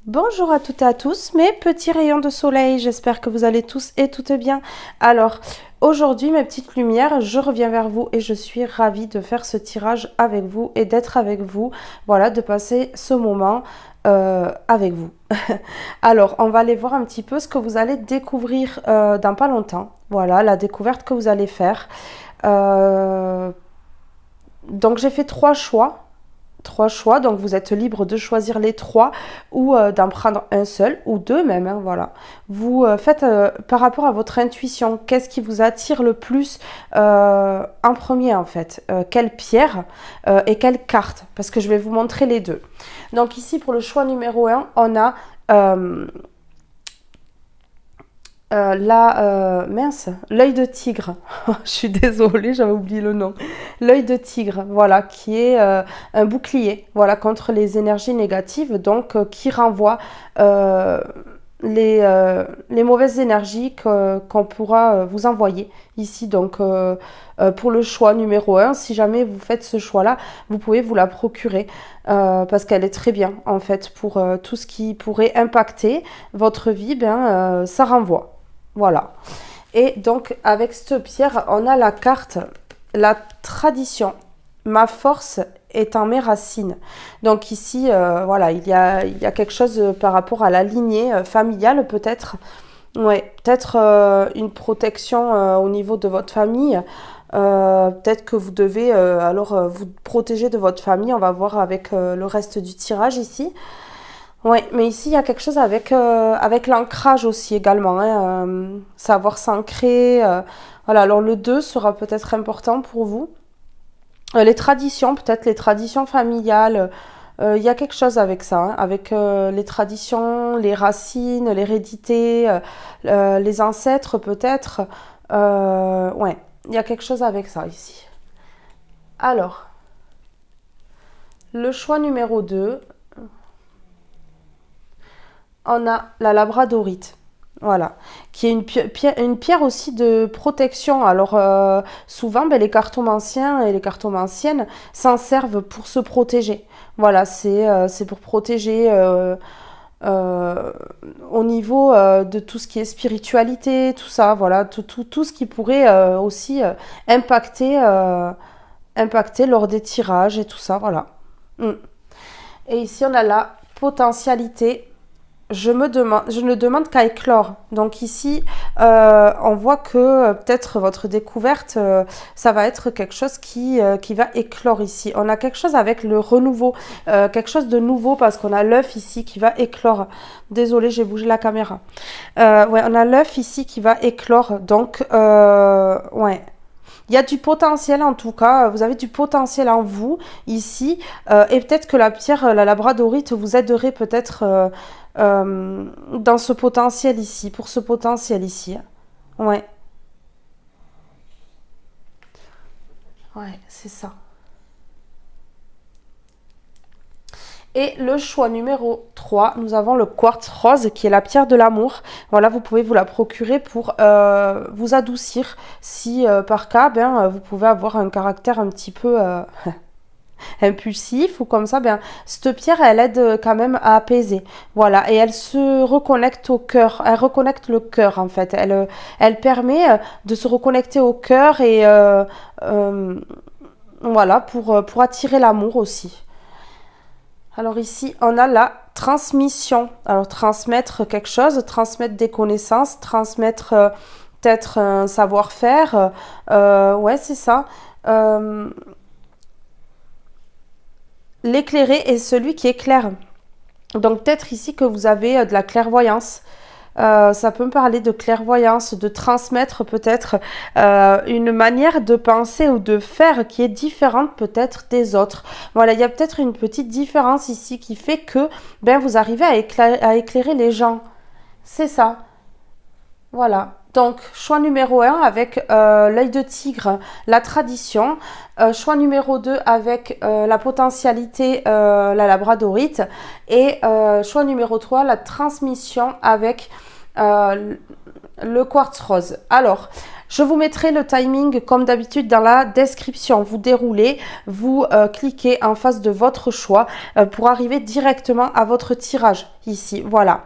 Bonjour à toutes et à tous, mes petits rayons de soleil, j'espère que vous allez tous et toutes bien. Alors, aujourd'hui, mes petites lumières, je reviens vers vous et je suis ravie de faire ce tirage avec vous et d'être avec vous, voilà, de passer ce moment avec vous. Alors, on va aller voir un petit peu ce que vous allez découvrir dans pas longtemps. Voilà, la découverte que vous allez faire. Euh, donc, j'ai fait trois choix, donc vous êtes libre de choisir les trois ou d'en prendre un seul ou deux même, hein, voilà. Vous faites par rapport à votre intuition, qu'est-ce qui vous attire le plus en premier en fait, quelle pierre et quelle carte, parce que je vais vous montrer les deux. Donc ici pour le choix numéro un, on a euh, l'œil de tigre. Je suis désolée, j'avais oublié le nom. L'œil de tigre, voilà, qui est un bouclier, voilà, contre les énergies négatives, donc qui renvoie euh, les mauvaises énergies qu'on pourra vous envoyer ici. Donc, pour le choix numéro un, si jamais vous faites ce choix-là, vous pouvez vous la procurer parce qu'elle est très bien, en fait, pour tout ce qui pourrait impacter votre vie, ben, ça renvoie. Voilà. Et donc, avec cette pierre, on a la carte, la tradition. Ma force est en mes racines. Donc ici, voilà, il y a quelque chose par rapport à la lignée familiale, peut-être. Ouais, peut-être une protection au niveau de votre famille. Peut-être que vous devez vous protéger de votre famille. On va voir avec le reste du tirage ici. Oui, mais ici, il y a quelque chose avec l'ancrage aussi également, hein, savoir s'ancrer. Voilà, alors le 2 sera peut-être important pour vous. Les traditions, peut-être les traditions familiales, il y a quelque chose avec ça, hein, avec les traditions, les racines, l'hérédité, les ancêtres peut-être. Ouais, il y a quelque chose avec ça ici. Alors, le choix numéro 2, on a la labradorite. Voilà, qui est une pierre aussi de protection. Alors souvent, ben, les cartomanciens et les cartomanciennes s'en servent pour se protéger. Voilà, c'est pour protéger euh, au niveau de tout ce qui est spiritualité, tout ça. Voilà, tout ce qui pourrait aussi impacter lors des tirages et tout ça. Voilà. Mm. Et ici, on a la potentialité. Je ne demande qu'à éclore. Donc ici, on voit que peut-être votre découverte, ça va être quelque chose qui va éclore ici. On a quelque chose avec le renouveau, quelque chose de nouveau parce qu'on a l'œuf ici qui va éclore. Désolée, j'ai bougé la caméra. Ouais, on a l'œuf ici qui va éclore. Donc, ouais. Il y a du potentiel en tout cas, vous avez du potentiel en vous ici, et peut-être que la pierre, la labradorite vous aiderait peut-être dans ce potentiel ici, pour ce potentiel ici. Ouais, ouais, c'est ça. Et le choix numéro 3, nous avons le quartz rose qui est la pierre de l'amour. Voilà, vous pouvez vous la procurer pour vous adoucir si par cas, ben, vous pouvez avoir un caractère un petit peu impulsif ou comme ça, ben, cette pierre, elle aide quand même à apaiser. Voilà, et elle se reconnecte au cœur, elle reconnecte le cœur en fait. Elle permet de se reconnecter au cœur et euh, voilà, pour attirer l'amour aussi. Alors ici, on a la transmission. Alors transmettre quelque chose, transmettre des connaissances, transmettre peut-être un savoir-faire. Ouais, c'est ça. Euh, L'éclairé est celui qui éclaire. Donc peut-être ici que vous avez de la clairvoyance. Ça peut me parler de clairvoyance, de transmettre peut-être une manière de penser ou de faire qui est différente peut-être des autres. Voilà, il y a peut-être une petite différence ici qui fait que ben, vous arrivez à éclairer les gens. C'est ça. Voilà. Donc, choix numéro un avec l'œil de tigre, la tradition. Choix numéro 2 avec la potentialité, la labradorite. Et choix numéro 3 la transmission avec Le quartz rose. Alors, je vous mettrai le timing comme d'habitude dans la description. Vous déroulez, vous cliquez en face de votre choix pour arriver directement à votre tirage ici. Voilà.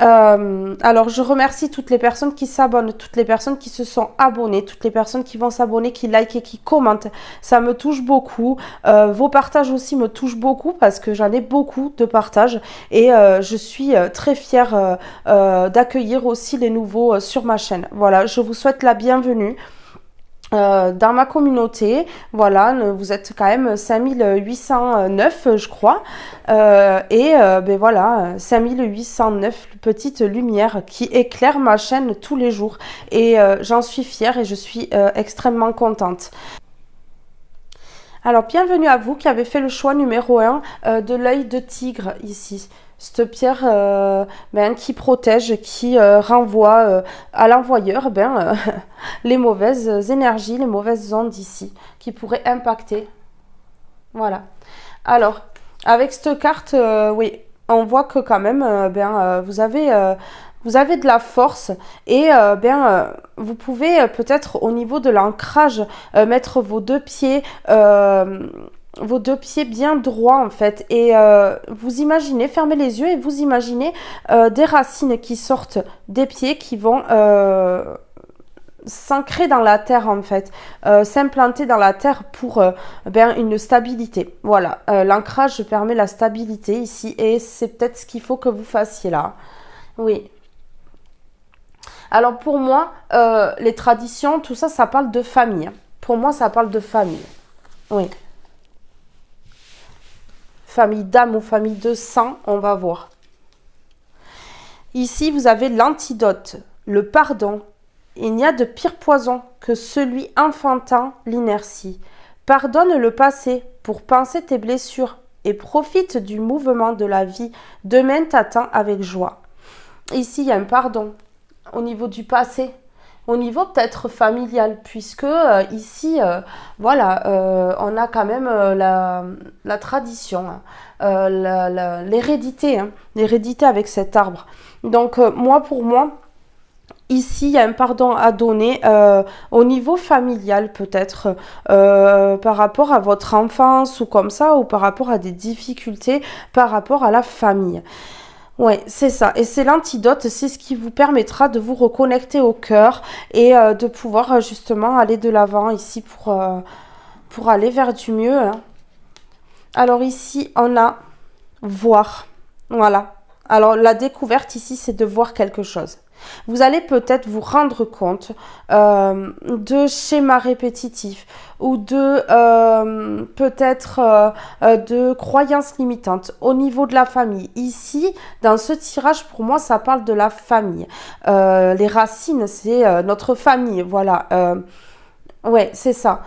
Alors, je remercie toutes les personnes qui s'abonnent, toutes les personnes qui se sont abonnées, toutes les personnes qui vont s'abonner, qui likent et qui commentent. Ça me touche beaucoup. Vos partages aussi me touchent beaucoup parce que j'en ai beaucoup de partages et je suis très fière d'accueillir aussi les nouveaux sur ma chaîne. Voilà, je vous souhaite la bienvenue. Dans ma communauté, voilà, vous êtes quand même 5809 je crois, ben voilà, 5809 petites lumières qui éclairent ma chaîne tous les jours et j'en suis fière et je suis extrêmement contente. Alors, bienvenue à vous qui avez fait le choix numéro 1 de l'œil de tigre ici. Cette pierre qui protège, qui renvoie à l'envoyeur les mauvaises énergies, les mauvaises ondes ici, qui pourraient impacter. Voilà. Alors, avec cette carte, oui, on voit que quand même, vous avez de la force et vous pouvez peut-être au niveau de l'ancrage mettre vos deux pieds bien droits en fait et vous imaginez, fermez les yeux et vous imaginez des racines qui sortent des pieds qui vont s'ancrer dans la terre en fait, s'implanter dans la terre pour une stabilité. Voilà, l'ancrage permet la stabilité ici et c'est peut-être ce qu'il faut que vous fassiez là. Oui. Alors pour moi, les traditions, tout ça, ça parle de famille. Pour moi, ça parle de famille. Oui. Famille d'âme ou famille de sang, on va voir. Ici, vous avez l'antidote, le pardon. Il n'y a de pire poison que celui enfantant l'inertie. Pardonne le passé pour penser tes blessures et profite du mouvement de la vie. Demain t'attend avec joie. Ici, il y a un pardon au niveau du passé, au niveau peut-être familial, puisque ici, voilà, on a quand même la tradition, l'hérédité, l'hérédité avec cet arbre. Donc, pour moi, ici, il y a un pardon à donner au niveau familial peut-être par rapport à votre enfance ou comme ça, ou par rapport à des difficultés par rapport à la famille. Ouais, c'est ça. Et c'est l'antidote, c'est ce qui vous permettra de vous reconnecter au cœur et de pouvoir justement aller de l'avant ici pour aller vers du mieux. Alors ici, on a voir. Voilà. Alors la découverte ici, c'est de voir quelque chose. Vous allez peut-être vous rendre compte de schémas répétitifs ou de peut-être de croyances limitantes au niveau de la famille. Ici, dans ce tirage, pour moi, ça parle de la famille. Les racines, c'est notre famille, voilà. Ouais, c'est ça.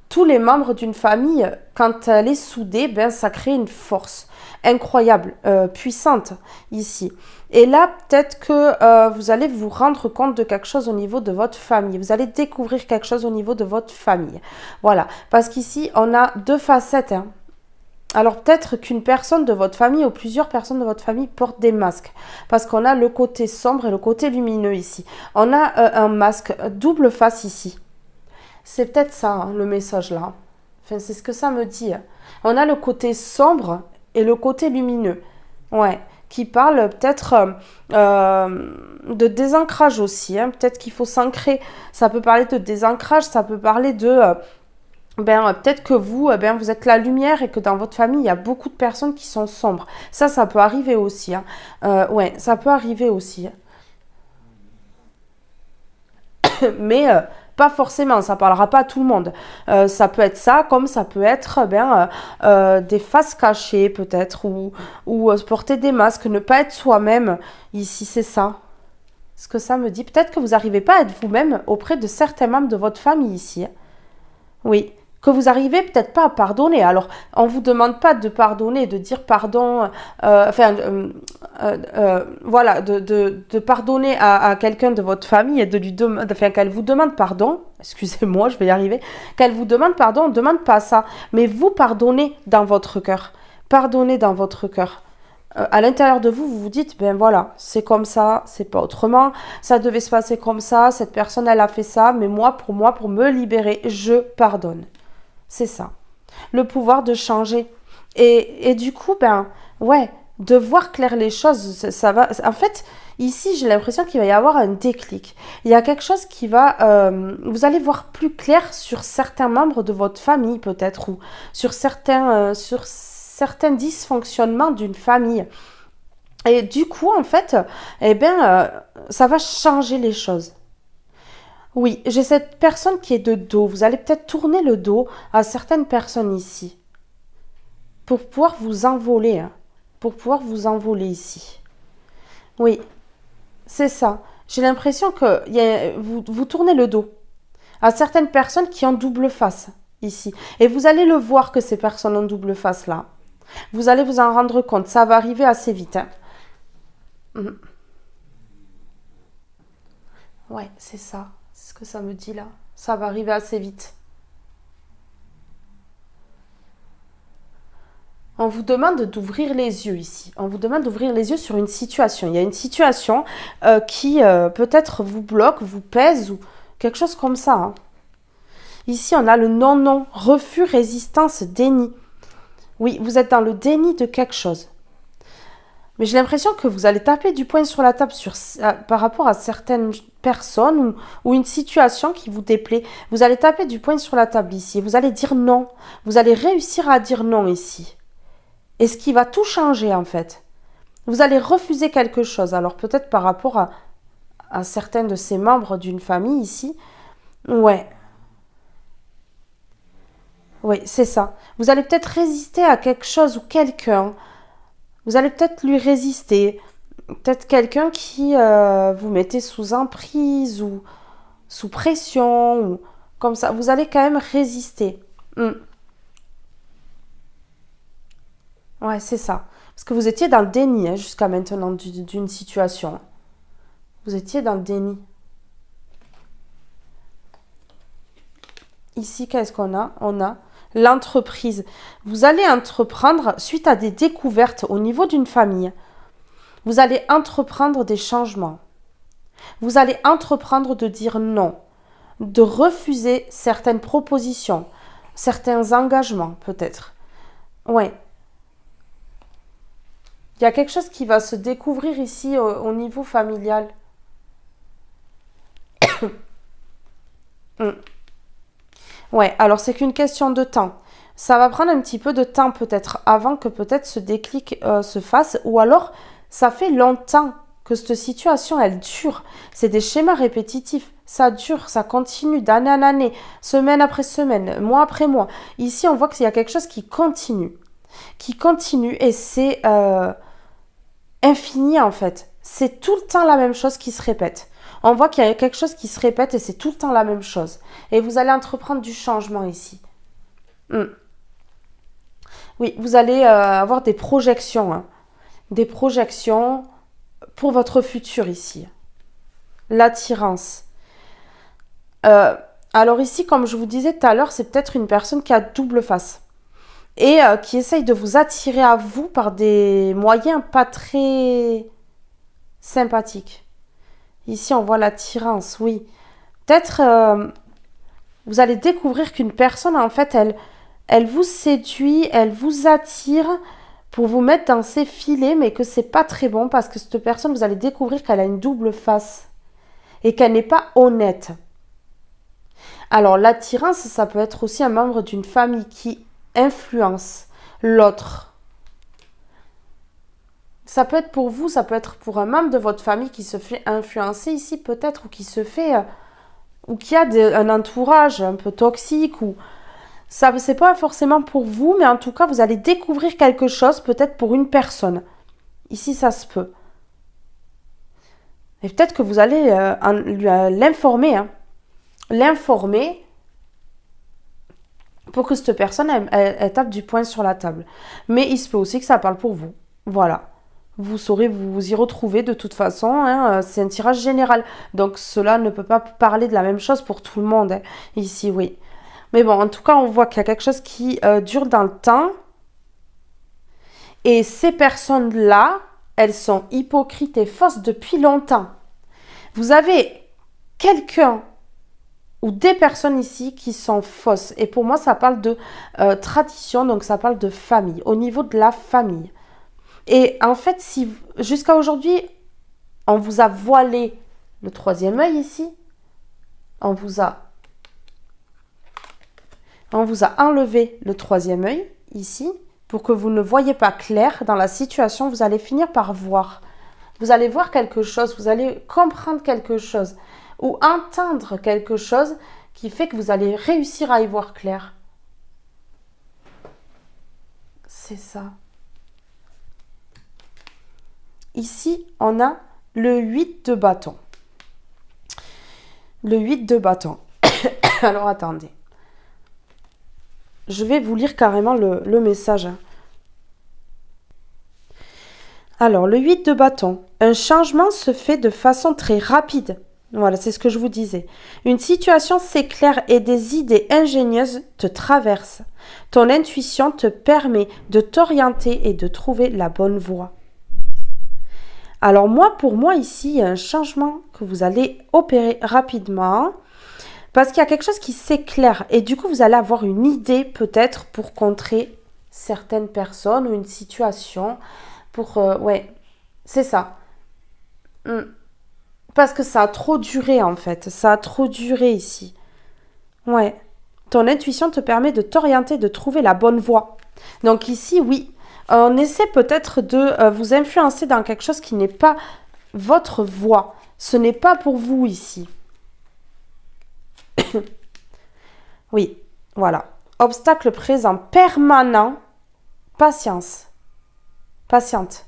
Tous les membres d'une famille, quand elle est soudée, ça crée une force incroyable, puissante ici. Et là, peut-être que vous allez vous rendre compte de quelque chose au niveau de votre famille. Vous allez découvrir quelque chose au niveau de votre famille. Voilà, parce qu'ici, on a deux facettes. Alors peut-être qu'une personne de votre famille ou plusieurs personnes de votre famille portent des masques. Parce qu'on a le côté sombre et le côté lumineux ici. On a un masque double face ici. C'est peut-être ça, le message là. Enfin, c'est ce que ça me dit. On a le côté sombre et le côté lumineux. Ouais. Qui parle peut-être de désancrage aussi. Peut-être qu'il faut s'ancrer. Ça peut parler de désancrage, ça peut parler de... peut-être que vous, vous êtes la lumière et que dans votre famille, il y a beaucoup de personnes qui sont sombres. Ça peut arriver aussi. Ouais, ça peut arriver aussi. Mais... pas forcément, ça parlera pas à tout le monde. Ça peut être ça, comme ça peut être des faces cachées peut-être, ou porter des masques, ne pas être soi-même. Ici, c'est ça. Ce que ça me dit. Peut-être que vous n'arrivez pas à être vous-même auprès de certains membres de votre famille ici. Oui. Que vous arrivez peut-être pas à pardonner. Alors, on vous demande pas de pardonner, de dire pardon, voilà, de pardonner à quelqu'un de votre famille et de lui demander, qu'elle vous demande pardon, excusez-moi, je vais y arriver, qu'elle vous demande pardon, on ne demande pas ça, mais vous pardonnez dans votre cœur. Pardonnez dans votre cœur. À l'intérieur de vous, vous vous dites, ben voilà, c'est comme ça, c'est pas autrement, ça devait se passer comme ça, cette personne, elle a fait ça, mais moi, pour me libérer, je pardonne. C'est ça. Le pouvoir de changer. Et du coup, ben, ouais, de voir clair les choses, ça va. En fait, ici, j'ai l'impression qu'il va y avoir un déclic. Il y a quelque chose qui va. Vous allez voir plus clair sur certains membres de votre famille, peut-être, ou sur certains dysfonctionnements d'une famille. Et du coup, en fait, eh bien, ça va changer les choses. Oui, j'ai cette personne qui est de dos. Vous allez peut-être tourner le dos à certaines personnes ici pour pouvoir vous envoler, hein, pour pouvoir vous envoler ici. Oui, c'est ça. J'ai l'impression que vous tournez le dos à certaines personnes qui ont double face ici. Et vous allez le voir que ces personnes ont double face là. Vous allez vous en rendre compte. Ça va arriver assez vite, hein. Mhm. Ouais, c'est ça. C'est ce que ça me dit là. Ça va arriver assez vite. On vous demande d'ouvrir les yeux ici. On vous demande d'ouvrir les yeux sur une situation. Il y a une situation qui peut-être vous bloque, vous pèse ou quelque chose comme ça, hein. Ici, on a le non-non, refus, résistance, déni. Oui, vous êtes dans le déni de quelque chose. Mais j'ai l'impression que vous allez taper du poing sur la table par rapport à certaines personnes ou une situation qui vous déplaît. Vous allez taper du poing sur la table ici. Vous allez dire non. Vous allez réussir à dire non ici. Et ce qui va tout changer en fait. Vous allez refuser quelque chose. Alors peut-être par rapport à certains de ces membres d'une famille ici. Ouais, oui, c'est ça. Vous allez peut-être résister à quelque chose ou quelqu'un. Vous allez peut-être lui résister. Peut-être quelqu'un qui vous mettez sous emprise ou sous pression ou comme ça. Vous allez quand même résister. Hmm. Ouais, c'est ça. Parce que vous étiez dans le déni hein, jusqu'à maintenant d'une situation. Vous étiez dans le déni. Ici, qu'est-ce qu'on a? On a l'entreprise. Vous allez entreprendre, suite à des découvertes au niveau d'une famille, vous allez entreprendre des changements. Vous allez entreprendre de dire non, de refuser certaines propositions, certains engagements peut-être. Ouais, il y a quelque chose qui va se découvrir ici au niveau familial. Mm. Ouais, alors c'est qu'une question de temps. Ça va prendre un petit peu de temps peut-être avant que peut-être ce déclic se fasse ou alors ça fait longtemps que cette situation elle dure. C'est des schémas répétitifs. Ça dure, ça continue d'année en année, semaine après semaine, mois après mois. Ici on voit qu'il y a quelque chose qui continue et c'est infini en fait. C'est tout le temps la même chose qui se répète. On voit qu'il y a quelque chose qui se répète et c'est tout le temps la même chose. Et vous allez entreprendre du changement ici. Hmm. Oui, vous allez avoir des projections, hein. Des projections pour votre futur ici. L'attirance. Euh, alors ici, comme je vous disais tout à l'heure, c'est peut-être une personne qui a double face et qui essaye de vous attirer à vous par des moyens pas très sympathiques. Ici, on voit l'attirance, oui. Peut-être vous allez découvrir qu'une personne, en fait, elle vous séduit, elle vous attire pour vous mettre dans ses filets, mais que c'est pas très bon parce que cette personne, vous allez découvrir qu'elle a une double face et qu'elle n'est pas honnête. Alors, l'attirance, ça peut être aussi un membre d'une famille qui influence l'autre. Ça peut être pour vous, ça peut être pour un membre de votre famille qui se fait influencer ici peut-être ou qui se fait ou qui a un entourage un peu toxique ou ça c'est pas forcément pour vous mais en tout cas vous allez découvrir quelque chose peut-être pour une personne. Ici ça se peut. Et peut-être que vous allez l'informer hein. L'informer pour que cette personne elle tape du poing sur la table. Mais il se peut aussi que ça parle pour vous. Voilà. Vous saurez vous y retrouver de toute façon. Hein, c'est un tirage général. Donc cela ne peut pas parler de la même chose pour tout le monde. Hein, ici, oui. Mais bon, en tout cas, on voit qu'il y a quelque chose qui dure dans le temps. Et ces personnes-là, elles sont hypocrites et fausses depuis longtemps. Vous avez quelqu'un ou des personnes ici qui sont fausses. Et pour moi, ça parle de tradition, donc ça parle de famille, au niveau de la famille. Et en fait, si jusqu'à aujourd'hui, on vous a voilé le troisième œil ici, on vous a enlevé le troisième œil ici, pour que vous ne voyez pas clair dans la situation, vous allez finir par voir. Vous allez voir quelque chose, vous allez comprendre quelque chose ou entendre quelque chose qui fait que vous allez réussir à y voir clair. C'est ça. Ici, on a le 8 de bâton. Le 8 de bâton. Alors, attendez. Je vais vous lire carrément le message. Alors, le 8 de bâton. Un changement se fait de façon très rapide. Voilà, c'est ce que je vous disais. Une situation s'éclaire et des idées ingénieuses te traversent. Ton intuition te permet de t'orienter et de trouver la bonne voie. Alors pour moi ici, il y a un changement que vous allez opérer rapidement parce qu'il y a quelque chose qui s'éclaire et du coup, vous allez avoir une idée peut-être pour contrer certaines personnes ou une situation pour... ouais, c'est ça. Parce que ça a trop duré en fait. Ça a trop duré ici. Ouais. Ton intuition te permet de t'orienter, de trouver la bonne voie. Donc ici, oui, on essaie peut-être de vous influencer dans quelque chose qui n'est pas votre voie. Ce n'est pas pour vous ici. Oui, voilà. Obstacle présent permanent. Patience. Patiente.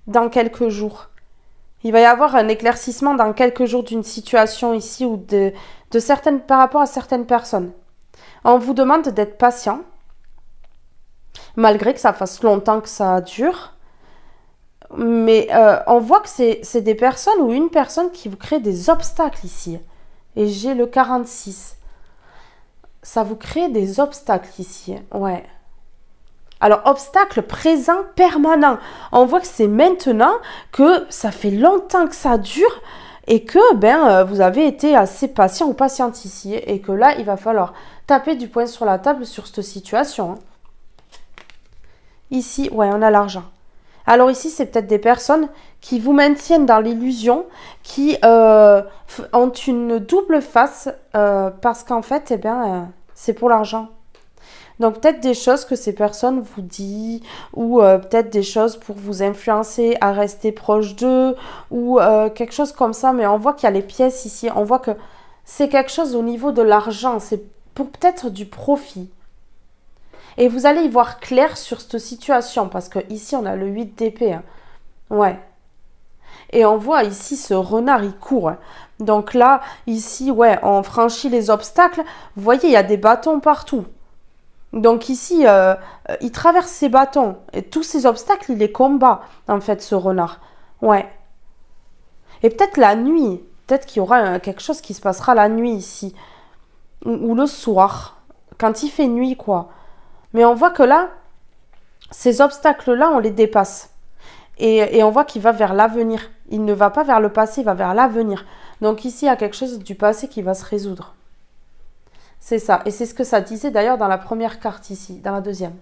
Dans quelques jours. Il va y avoir un éclaircissement dans quelques jours d'une situation ici ou de certaines, par rapport à certaines personnes. On vous demande d'être patient, malgré que ça fasse longtemps que ça dure. Mais on voit que c'est des personnes ou une personne qui vous crée des obstacles ici. Et j'ai le 46. Ça vous crée des obstacles ici. Ouais. Alors, obstacle présent permanent. On voit que c'est maintenant que ça fait longtemps que ça dure et que vous avez été assez patient ou patiente ici et que là, il va falloir taper du poing sur la table sur cette situation. Ici, ouais, on a l'argent. Alors ici, c'est peut-être des personnes qui vous maintiennent dans l'illusion, qui ont une double face parce qu'en fait, c'est pour l'argent. Donc peut-être des choses que ces personnes vous disent ou peut-être des choses pour vous influencer à rester proche d'eux ou quelque chose comme ça. Mais on voit qu'il y a les pièces ici. On voit que c'est quelque chose au niveau de l'argent. C'est pour peut-être du profit. Et vous allez y voir clair sur cette situation parce que ici on a le 8 d'épée. Hein. Ouais. Et on voit ici ce renard, il court. Hein. Donc là, ici, ouais, on franchit les obstacles. Vous voyez, il y a des bâtons partout. Donc ici, il traverse ces bâtons et tous ces obstacles, il les combat, en fait, ce renard. Ouais. Et peut-être la nuit, peut-être qu'il y aura quelque chose qui se passera la nuit ici. Ou le soir, quand il fait nuit, quoi. Mais on voit que là, ces obstacles-là, on les dépasse. Et on voit qu'il va vers l'avenir. Il ne va pas vers le passé, il va vers l'avenir. Donc ici, il y a quelque chose du passé qui va se résoudre. C'est ça. Et c'est ce que ça disait d'ailleurs dans la première carte ici, dans la deuxième.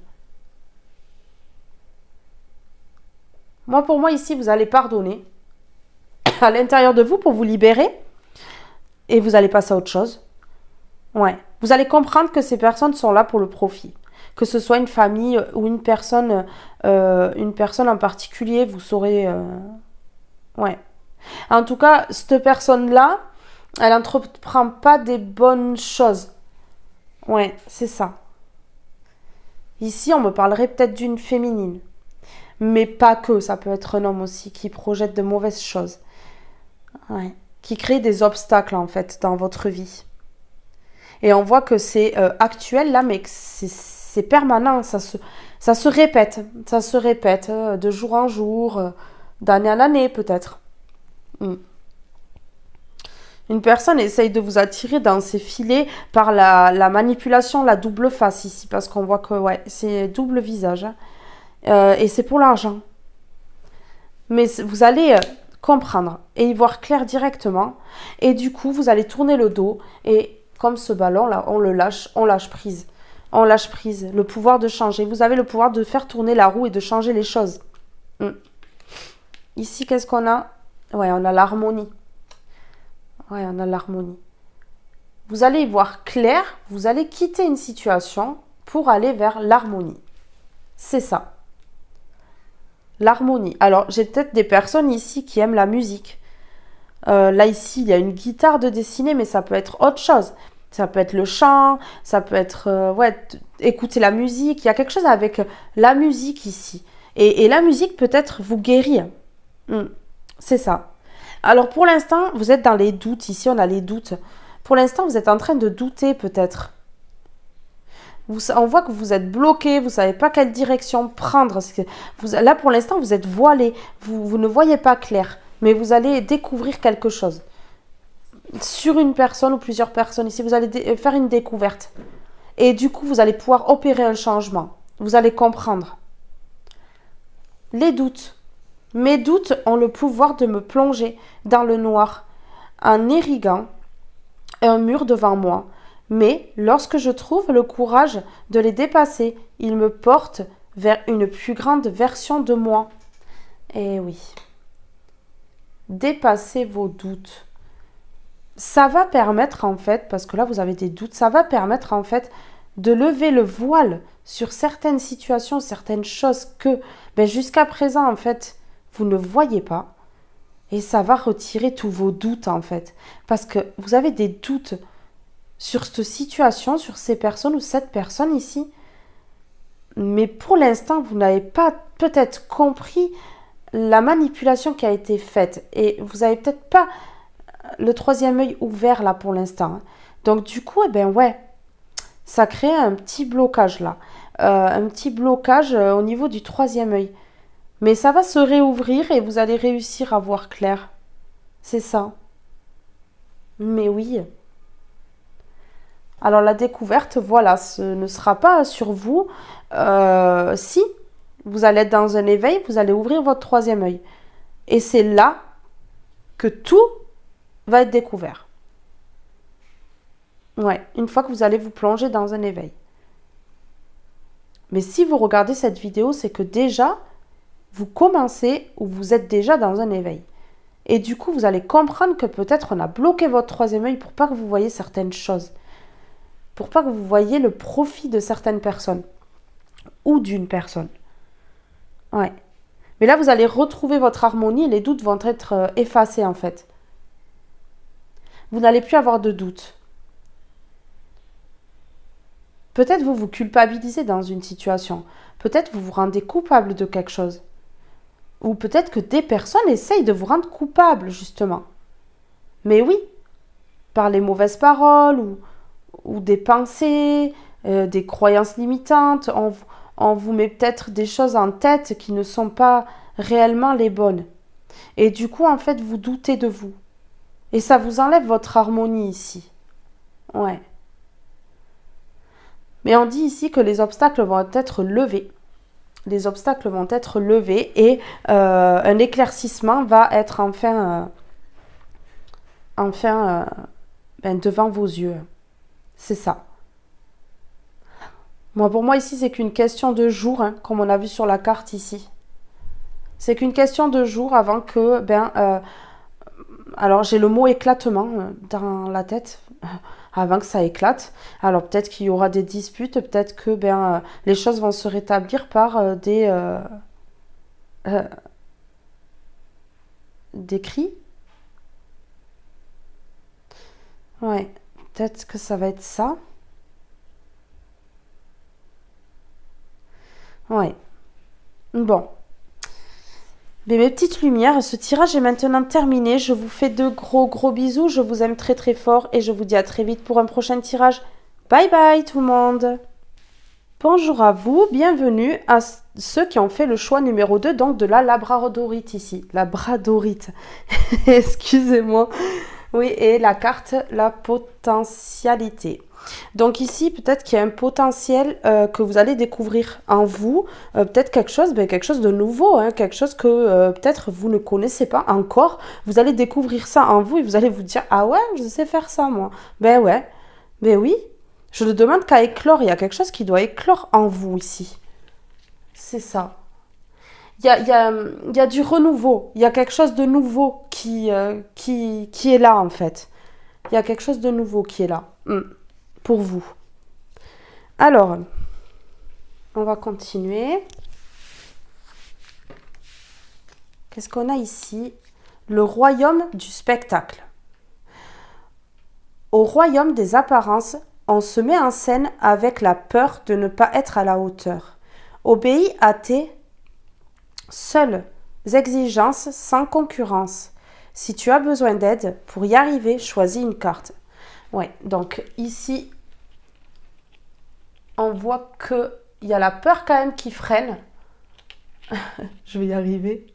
Pour moi, ici, vous allez pardonner à l'intérieur de vous pour vous libérer. Et vous allez passer à autre chose. Ouais. Vous allez comprendre que ces personnes sont là pour le profit. Que ce soit une famille ou une personne en particulier, vous saurez... Ouais. En tout cas, cette personne-là, elle n'entreprend pas des bonnes choses. Ouais, c'est ça. Ici, on me parlerait peut-être d'une féminine. Mais pas que, ça peut être un homme aussi qui projette de mauvaises choses. Ouais. Qui crée des obstacles, en fait, dans votre vie. Et on voit que c'est actuel, là, mais que c'est permanent, ça se répète. Ça se répète de jour en jour, d'année en année, peut-être. Une personne essaye de vous attirer dans ses filets par la manipulation, la double face ici, parce qu'on voit que ouais, c'est double visage. Hein. Et c'est pour l'argent. Mais vous allez comprendre et y voir clair directement. Et du coup, vous allez tourner le dos. Et comme ce ballon-là, on lâche prise. On lâche prise. Le pouvoir de changer. Vous avez le pouvoir de faire tourner la roue et de changer les choses. Ici, qu'est-ce qu'on a? Ouais, on a l'harmonie. Ouais, on a l'harmonie. Vous allez y voir clair. Vous allez quitter une situation pour aller vers l'harmonie. C'est ça. L'harmonie. Alors, j'ai peut-être des personnes ici qui aiment la musique. Là, ici, il y a une guitare de dessiner, mais ça peut être autre chose. Ça peut être le chant, ça peut être écouter la musique. Il y a quelque chose avec la musique ici. Et la musique peut-être vous guérir. C'est ça. Alors, pour l'instant, vous êtes dans les doutes. Ici, on a les doutes. Pour l'instant, vous êtes en train de douter peut-être. On voit que vous êtes bloqué, vous ne savez pas quelle direction prendre. Là, pour l'instant, vous êtes voilé, vous ne voyez pas clair, mais vous allez découvrir quelque chose. Sur une personne ou plusieurs personnes, ici, vous allez faire une découverte. Et du coup, vous allez pouvoir opérer un changement. Vous allez comprendre. Les doutes. Mes doutes ont le pouvoir de me plonger dans le noir en irriguant un mur devant moi. Mais lorsque je trouve le courage de les dépasser, ils me portent vers une plus grande version de moi. Eh oui. Dépassez vos doutes. Ça va permettre en fait, parce que là vous avez des doutes, ça va permettre en fait de lever le voile sur certaines situations, certaines choses que jusqu'à présent en fait vous ne voyez pas. Et ça va retirer tous vos doutes en fait. Parce que vous avez des doutes sur cette situation, sur ces personnes ou cette personne ici. Mais pour l'instant, vous n'avez pas peut-être compris la manipulation qui a été faite. Et vous n'avez peut-être pas le troisième œil ouvert là pour l'instant. Donc du coup, ça crée un petit blocage là. Un petit blocage au niveau du troisième œil. Mais ça va se réouvrir et vous allez réussir à voir clair. C'est ça. Mais oui. Alors la découverte, voilà, ce ne sera pas sur vous. Si vous allez être dans un éveil, vous allez ouvrir votre troisième œil. Et c'est là que tout va être découvert. Ouais, une fois que vous allez vous plonger dans un éveil. Mais si vous regardez cette vidéo, c'est que déjà, vous commencez ou vous êtes déjà dans un éveil. Et du coup, vous allez comprendre que peut-être on a bloqué votre troisième œil pour pas que vous voyez certaines choses. Pour pas que vous voyez le profit de certaines personnes. Ou d'une personne. Ouais. Mais là, vous allez retrouver votre harmonie et les doutes vont être effacés en fait. Vous n'allez plus avoir de doutes. Peut-être vous vous culpabilisez dans une situation. Peut-être vous vous rendez coupable de quelque chose. Ou peut-être que des personnes essayent de vous rendre coupable, justement. Mais oui, par les mauvaises paroles ou des pensées, des croyances limitantes, on vous met peut-être des choses en tête qui ne sont pas réellement les bonnes. Et du coup, en fait, vous doutez de vous. Et ça vous enlève votre harmonie ici. Ouais. Mais on dit ici que les obstacles vont être levés. Les obstacles vont être levés et un éclaircissement va être enfin devant vos yeux. C'est ça. Pour moi ici, c'est qu'une question de jours, hein, comme on a vu sur la carte ici. C'est qu'une question de jours avant que, alors j'ai le mot éclatement dans la tête, avant que ça éclate. Alors peut-être qu'il y aura des disputes, peut-être que les choses vont se rétablir par des cris. Ouais, peut-être que ça va être ça. Ouais. Bon. Mais mes petites lumières, ce tirage est maintenant terminé. Je vous fais de gros bisous. Je vous aime très fort et je vous dis à très vite pour un prochain tirage. Bye bye tout le monde. Bonjour à vous, bienvenue à ceux qui ont fait le choix numéro 2, donc de la labradorite ici. Labradorite. Excusez-moi. Oui, et la carte, la potentialité. Donc ici, peut-être qu'il y a un potentiel que vous allez découvrir en vous, peut-être quelque chose de nouveau, hein, quelque chose que peut-être vous ne connaissez pas encore. Vous allez découvrir ça en vous et vous allez vous dire, ah ouais, je sais faire ça moi. Ben ouais, ben oui. Je ne demande qu'à éclore. Il y a quelque chose qui doit éclore en vous ici. C'est ça. Il y a du renouveau. Il y a quelque chose de nouveau qui est là en fait. Il y a quelque chose de nouveau qui est là. Pour vous. Alors, on va continuer. Qu'est-ce qu'on a ici? Le royaume du spectacle. Au royaume des apparences, on se met en scène avec la peur de ne pas être à la hauteur. Obéis à tes seules exigences sans concurrence. Si tu as besoin d'aide, pour y arriver, choisis une carte. Ouais, donc ici, on voit qu'il y a la peur quand même qui freine. Je vais y arriver.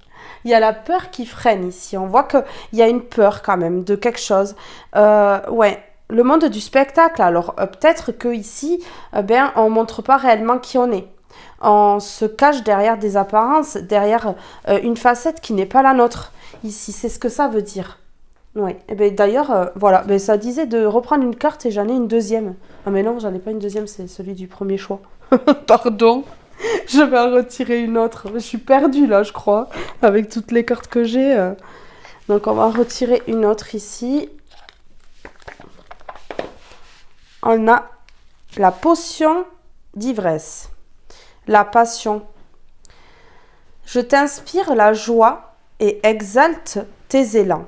Il y a la peur qui freine ici. On voit qu'il y a une peur quand même de quelque chose. Ouais, le monde du spectacle. Alors peut-être que ici, on montre pas réellement qui on est. On se cache derrière des apparences, derrière une facette qui n'est pas la nôtre. Ici, c'est ce que ça veut dire. Oui, et ben d'ailleurs, voilà, ben ça disait de reprendre une carte et j'en ai une deuxième. Ah mais non, j'en ai pas une deuxième, c'est celui du premier choix. Pardon, je vais en retirer une autre. Je suis perdue là, je crois, avec toutes les cartes que j'ai. Donc on va en retirer une autre ici. On a la potion d'ivresse, la passion. Je t'inspire la joie et exalte tes élans.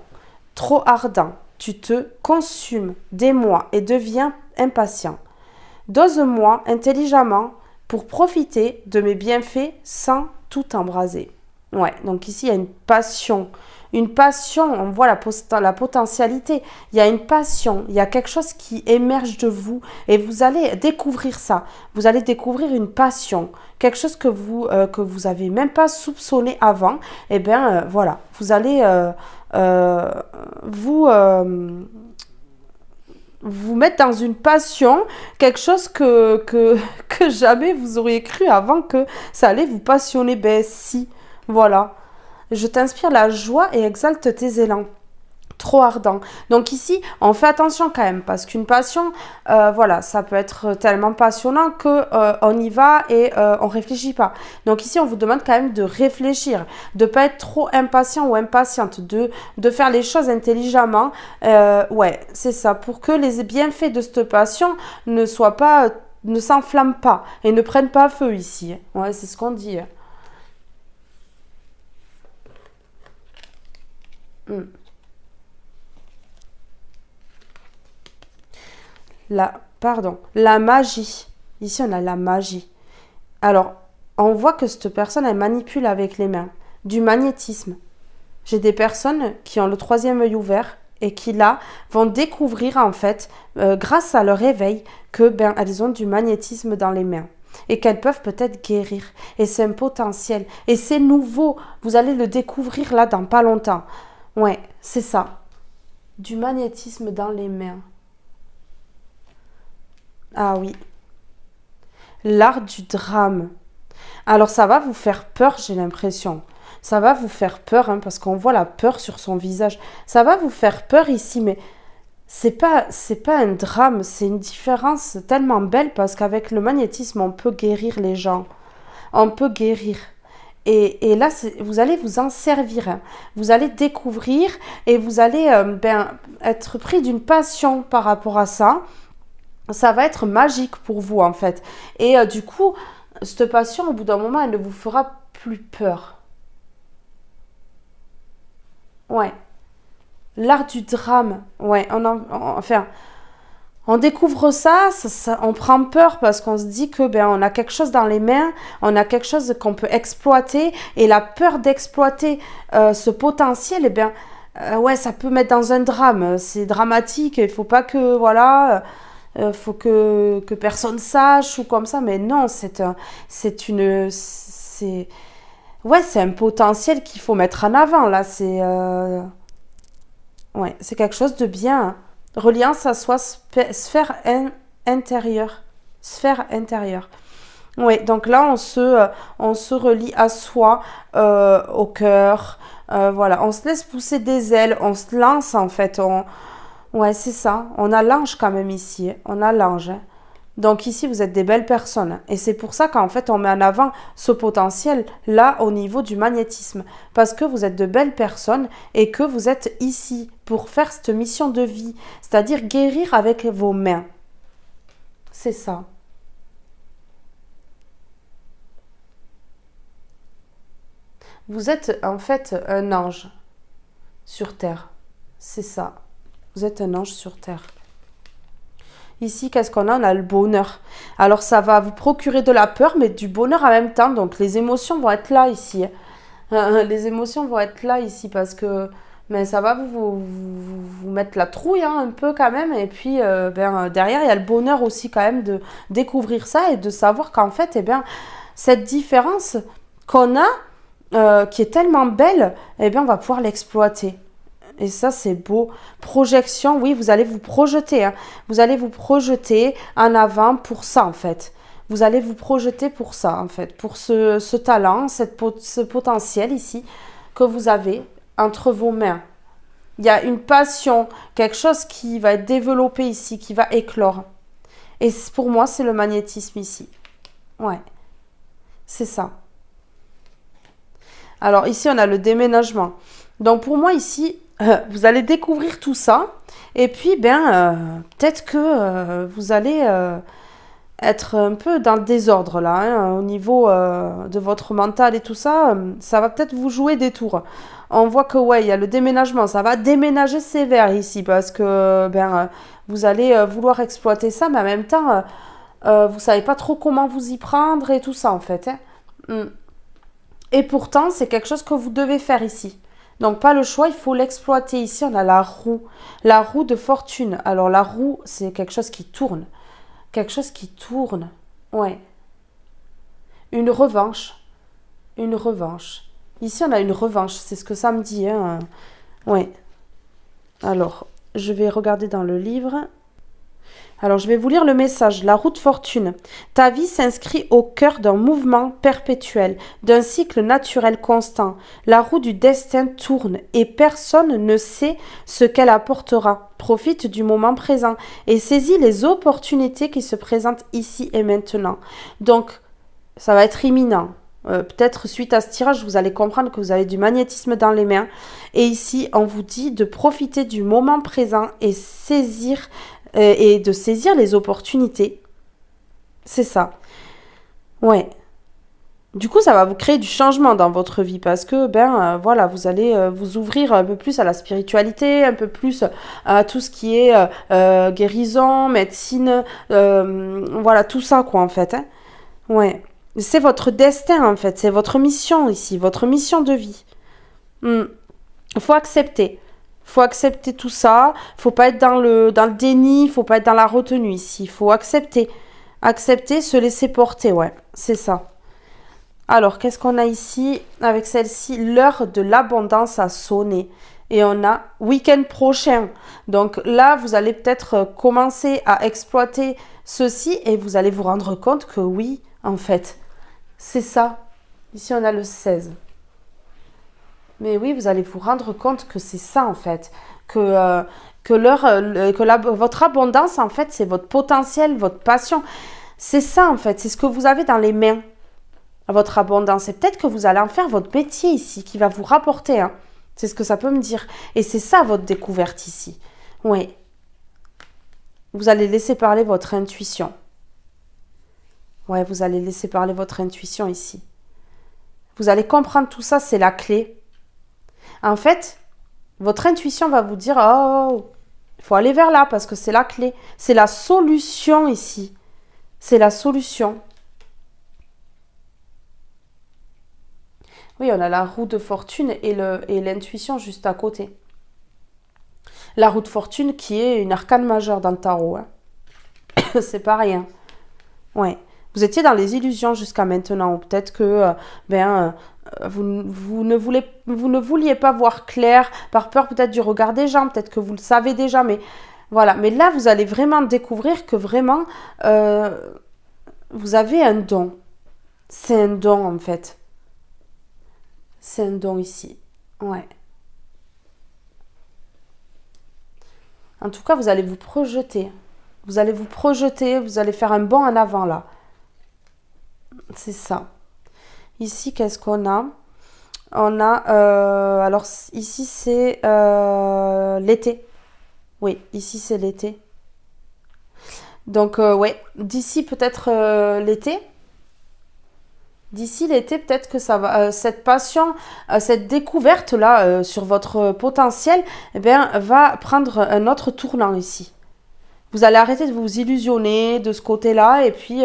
Trop ardent, tu te consumes d'émoi et deviens impatient. Dose-moi intelligemment pour profiter de mes bienfaits sans tout embraser. Ouais, donc ici il y a une passion. Une passion, on voit la potentialité. Il y a une passion, il y a quelque chose qui émerge de vous et vous allez découvrir ça. Vous allez découvrir une passion, quelque chose que vous avez même pas soupçonné avant. Et bien voilà, vous allez vous vous mettre dans une passion, quelque chose que jamais vous auriez cru avant que ça allait vous passionner. Ben si, voilà. Je t'inspire la joie et exalte tes élans. Trop ardent. Donc ici, on fait attention quand même parce qu'une passion, voilà, ça peut être tellement passionnant que on y va et on réfléchit pas. Donc ici, on vous demande quand même de réfléchir, de pas être trop impatient ou impatiente, de faire les choses intelligemment. Ouais, c'est ça, pour que les bienfaits de cette passion ne soient pas, ne s'enflamment pas et ne prennent pas feu ici. Ouais, c'est ce qu'on dit. La magie. Ici, on a la magie. Alors, on voit que cette personne, elle manipule avec les mains. Du magnétisme. J'ai des personnes qui ont le troisième œil ouvert et qui, là, vont découvrir, en fait, grâce à leur éveil, que, elles ont du magnétisme dans les mains. Et qu'elles peuvent peut-être guérir. Et c'est un potentiel. Et c'est nouveau. Vous allez le découvrir, là, dans pas longtemps. Ouais, c'est ça. Du magnétisme dans les mains. Ah oui. L'art du drame. Alors ça va vous faire peur, j'ai l'impression. Ça va vous faire peur, hein, parce qu'on voit la peur sur son visage. Ça va vous faire peur ici, mais c'est pas un drame, c'est une différence tellement belle parce qu'avec le magnétisme, on peut guérir les gens. On peut guérir. Et là, vous allez vous en servir. Hein. Vous allez découvrir et vous allez être pris d'une passion par rapport à ça. Ça va être magique pour vous en fait. Et du coup, cette passion, au bout d'un moment, elle ne vous fera plus peur. Ouais. L'art du drame. Ouais, enfin, on découvre on prend peur parce qu'on se dit que on a quelque chose dans les mains, on a quelque chose qu'on peut exploiter et la peur d'exploiter ce potentiel, ouais, ça peut mettre dans un drame. C'est dramatique, il faut pas que voilà. Faut que personne sache ou comme ça, mais non, ouais, c'est un potentiel qu'il faut mettre en avant là. Ouais, c'est quelque chose de bien, hein. Reliance à soi, intérieure. Sphère intérieure. Oui, donc là, on se relie à soi, au cœur. Voilà, on se laisse pousser des ailes, on se lance en fait. Ouais, c'est ça. On a l'ange quand même ici, hein. On a l'ange, hein. Donc ici, vous êtes des belles personnes. Et c'est pour ça qu'en fait, on met en avant ce potentiel là au niveau du magnétisme. Parce que vous êtes de belles personnes et que vous êtes ici pour faire cette mission de vie. C'est-à-dire guérir avec vos mains. C'est ça. Vous êtes en fait un ange sur Terre. C'est ça. Vous êtes un ange sur Terre. Ici, qu'est-ce qu'on a? On a le bonheur. Alors, ça va vous procurer de la peur, mais du bonheur en même temps. Donc, les émotions vont être là ici, hein. Les émotions vont être là ici parce que mais ça va vous mettre la trouille, hein, un peu quand même. Et puis, derrière, il y a le bonheur aussi quand même de découvrir ça et de savoir qu'en fait, eh bien, cette différence qu'on a, qui est tellement belle, eh bien, on va pouvoir l'exploiter. Et ça, c'est beau. Projection, oui, vous allez vous projeter, hein. Vous allez vous projeter en avant pour ça, en fait. Vous allez vous projeter pour ça, en fait. Pour ce talent, ce potentiel ici que vous avez entre vos mains. Il y a une passion, quelque chose qui va être développé ici, qui va éclore. Et pour moi, c'est le magnétisme ici. Ouais, c'est ça. Alors ici, on a le déménagement. Donc pour moi ici, vous allez découvrir tout ça. Et puis, peut-être que vous allez être un peu dans le désordre là, hein, au niveau de votre mental et tout ça. Ça va peut-être vous jouer des tours. On voit que ouais, il y a le déménagement. Ça va déménager sévère ici parce que vous allez vouloir exploiter ça, mais en même temps, vous savez pas trop comment vous y prendre et tout ça en fait, hein. Mm. Et pourtant, c'est quelque chose que vous devez faire ici. Donc, pas le choix, il faut l'exploiter. Ici, on a la roue de fortune. Alors, la roue, c'est quelque chose qui tourne. Quelque chose qui tourne. Ouais. Une revanche. Une revanche. Ici, on a une revanche. C'est ce que ça me dit, hein. Ouais. Alors, je vais regarder dans le livre. Alors, je vais vous lire le message. La roue de fortune. Ta vie s'inscrit au cœur d'un mouvement perpétuel, d'un cycle naturel constant. La roue du destin tourne et personne ne sait ce qu'elle apportera. Profite du moment présent et saisis les opportunités qui se présentent ici et maintenant. Donc, ça va être imminent. Peut-être suite à ce tirage, vous allez comprendre que vous avez du magnétisme dans les mains. Et ici, on vous dit de profiter du moment présent et de saisir les opportunités. C'est ça. Ouais. Du coup, ça va vous créer du changement dans votre vie parce que, voilà, vous allez vous ouvrir un peu plus à la spiritualité, un peu plus à tout ce qui est guérison, médecine, voilà, tout ça, quoi, en fait, hein. Ouais. C'est votre destin, en fait. C'est votre mission ici, votre mission de vie. Il faut accepter. Faut accepter tout ça. Faut pas être dans le déni. Faut pas être dans la retenue ici. Faut accepter. Accepter, se laisser porter, ouais. C'est ça. Alors, qu'est-ce qu'on a ici avec celle-ci? L'heure de l'abondance a sonné. Et on a week-end prochain. Donc là, vous allez peut-être commencer à exploiter ceci et vous allez vous rendre compte que oui, en fait, c'est ça. Ici, on a le 16. Mais oui, vous allez vous rendre compte que c'est ça, en fait. Votre abondance, en fait, c'est votre potentiel, votre passion. C'est ça, en fait. C'est ce que vous avez dans les mains, votre abondance. Et peut-être que vous allez en faire votre métier ici, qui va vous rapporter, hein. C'est ce que ça peut me dire. Et c'est ça, votre découverte ici. Oui. Vous allez laisser parler votre intuition. Ouais, vous allez laisser parler votre intuition ici. Vous allez comprendre tout ça, c'est la clé. En fait, votre intuition va vous dire, oh, il faut aller vers là parce que c'est la clé. C'est la solution ici. C'est la solution. Oui, on a la roue de fortune et l'intuition juste à côté. La roue de fortune qui est une arcane majeure dans le tarot, hein. C'est pas rien. Ouais. Vous étiez dans les illusions jusqu'à maintenant. Ou peut-être que Vous ne vouliez pas voir clair, par peur peut-être du regard des gens, peut-être que vous le savez déjà, mais voilà. Mais là, vous allez vraiment découvrir que vraiment, vous avez un don. C'est un don, en fait. C'est un don ici. Ouais. En tout cas, vous allez vous projeter. Vous allez vous projeter, vous allez faire un bond en avant, là. C'est ça. Ici, qu'est-ce qu'on a? On a, alors ici c'est l'été. Oui, ici c'est l'été. Donc ouais, d'ici peut-être l'été. D'ici l'été, peut-être que ça va, cette passion, cette découverte là sur votre potentiel, eh bien, va prendre un autre tournant ici. Vous allez arrêter de vous illusionner de ce côté-là et puis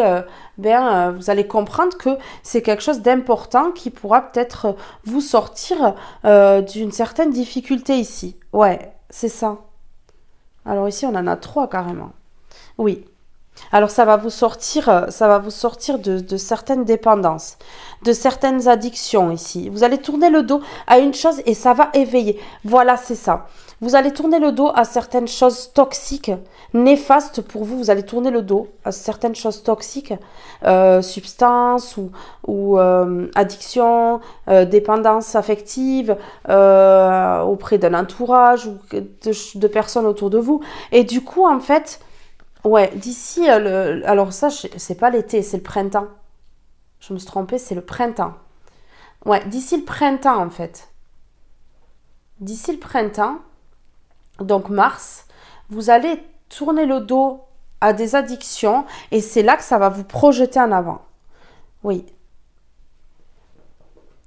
vous allez comprendre que c'est quelque chose d'important qui pourra peut-être vous sortir d'une certaine difficulté ici. Ouais, c'est ça. Alors ici, on en a trois carrément. Oui. Alors ça va vous sortir de certaines dépendances, de certaines addictions ici. Vous allez tourner le dos à une chose et ça va éveiller. Voilà, c'est ça. Vous allez tourner le dos à certaines choses toxiques, néfastes pour vous. Vous allez tourner le dos à certaines choses toxiques, substances ou addiction, dépendance affective auprès d'un entourage ou de personnes autour de vous. Et du coup, en fait, ouais, d'ici, alors ça, c'est pas l'été, c'est le printemps. Je me suis trompée, c'est le printemps. Ouais, d'ici le printemps, en fait. D'ici le printemps, donc mars, vous allez tourner le dos à des addictions et c'est là que ça va vous projeter en avant. Oui.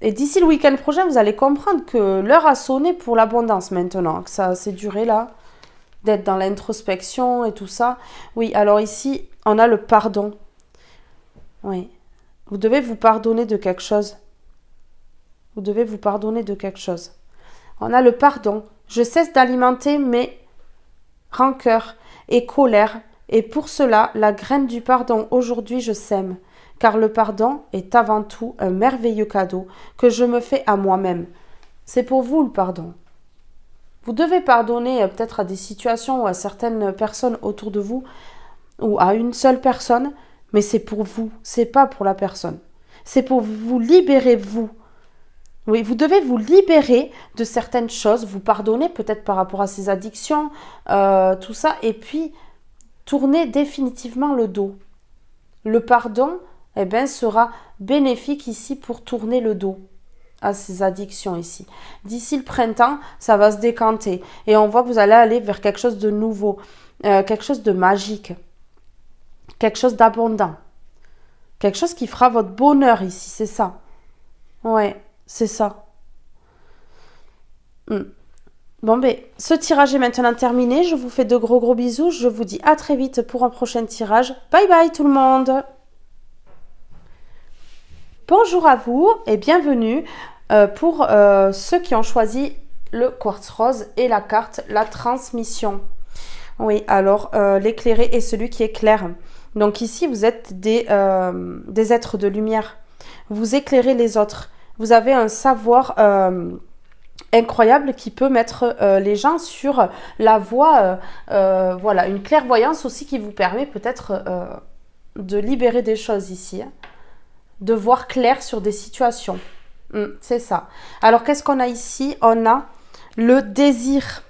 Et d'ici le week-end prochain, vous allez comprendre que l'heure a sonné pour l'abondance maintenant, que ça s'est duré là, d'être dans l'introspection et tout ça. Oui, alors ici, on a le pardon. Oui. Vous devez vous pardonner de quelque chose. Vous devez vous pardonner de quelque chose. On a le pardon. Je cesse d'alimenter mes rancœurs et colères. Et pour cela, la graine du pardon, aujourd'hui, je sème. Car le pardon est avant tout un merveilleux cadeau que je me fais à moi-même. C'est pour vous le pardon. Vous devez pardonner peut-être à des situations ou à certaines personnes autour de vous ou à une seule personne, mais c'est pour vous, c'est pas pour la personne. C'est pour vous libérer, vous. Oui, vous devez vous libérer de certaines choses, vous pardonner peut-être par rapport à ces addictions, tout ça, et puis tourner définitivement le dos. Le pardon, eh bien, sera bénéfique ici pour tourner le dos à ces addictions ici. D'ici le printemps, ça va se décanter et on voit que vous allez aller vers quelque chose de nouveau, quelque chose de magique, quelque chose d'abondant, quelque chose qui fera votre bonheur ici, c'est ça. Ouais, c'est ça. Bon ben, ce tirage est maintenant terminé. Je vous fais de gros bisous. Je vous dis à très vite pour un prochain tirage. Bye bye tout le monde. Bonjour à vous et bienvenue pour ceux qui ont choisi le quartz rose et la carte la transmission. Oui, alors l'éclairé est celui qui éclaire. Donc ici, vous êtes des êtres de lumière. Vous éclairez les autres. Vous avez un savoir incroyable qui peut mettre les gens sur la voie. Voilà, une clairvoyance aussi qui vous permet peut-être de libérer des choses ici. De voir clair sur des situations. C'est ça. Alors, qu'est-ce qu'on a ici? On a le désir.